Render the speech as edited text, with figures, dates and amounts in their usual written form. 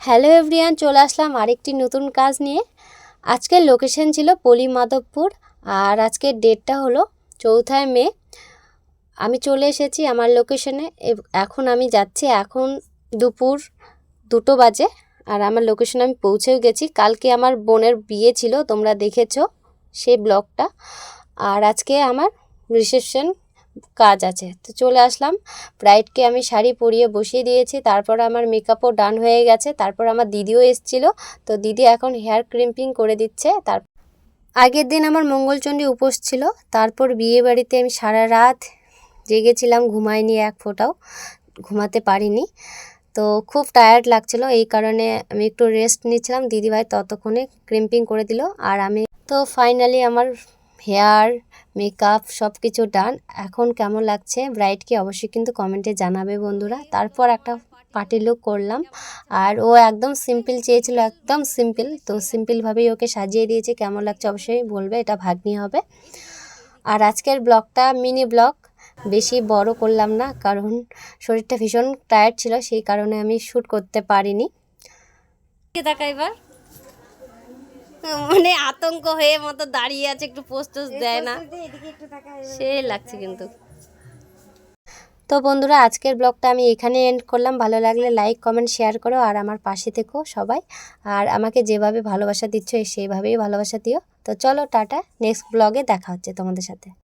Hello everyone, চলে আসলাম আরেকটি নতুন কাজ নিয়ে। আজকের লোকেশন ছিল পল্লী মাধবপুর আর আজকের ডেটটা হলো 4 মে। আমি চলে এসেছি আমার লোকেশনে। এখন আমি যাচ্ছি, এখন দুপুর 2টো বাজে আর আমার লোকেশনে আমি পৌঁছেও গেছি। কালকে আমার বোনের বিয়ে ছিল, তোমরা দেখেছো সেই ব্লগটা। আর আজকে আমার রিসেপশন কাজ আছে, তো চলে আসলাম। ব্রাইডকে আমি শাড়ি পরিয়ে বসিয়ে দিয়েছি, তারপর আমার মেকআপও ডান হয়ে গেছে। তারপর আমার দিদিও এসেছিল, তো দিদি এখন হেয়ার ক্রিম্পিং করে দিচ্ছে। আগের দিন আমার মঙ্গলচণ্ডী উপোস ছিল, তারপর বিয়ে বাড়িতে আমি সারা রাত জেগেছিলাম, ঘুমাইনি, এক ফোঁটাও ঘুমাতে পারিনি। তো খুব টায়ার্ড লাগছিল, এই কারণে আমি একটু রেস্ট নিচ্ছিলাম। দিদিভাই ততক্ষণে ক্রিম্পিং করে দিল আর আমি তো ফাইনালি আমার হেয়ার মেকআপ সব কিছু ডান। এখন কেমন লাগছে ব্রাইডকে অবশ্যই কিন্তু কমেন্টে জানাবে বন্ধুরা। তারপর একটা পার্টি লুক করলাম আর ও একদম সিম্পল চেয়েছিল, একদম সিম্পল, তো সিম্পলভাবেই ওকে সাজিয়ে দিয়েছে। কেমন লাগছে অবশ্যই বলবে, এটা ভাগ্নি হবে। আর আজকের ব্লগটা মিনি ব্লগ, বেশি বড় করলাম না, কারণ শরীরটা ভীষণ টায়ার্ড ছিল, সেই কারণে আমি শ্যুট করতে পারিনি। দেখা এবার মানে আতঙ্ক হয়ে মতো দাঁড়িয়ে আছে, একটু পোস্ট দেয় না, সে লাগছে কিন্তু। তো বন্ধুরা, আজকের ব্লগটা আমি এখানে এন্ড করলাম। ভালো লাগলে লাইক কমেন্ট শেয়ার করো আর আমার পাশে থেকো সবাই। আর আমাকে যেভাবে ভালোবাসা দিচ্ছ সেইভাবেই ভালোবাসা দিও। তো চলো টাটা, নেক্সট ব্লগে দেখা হচ্ছে তোমাদের সাথে।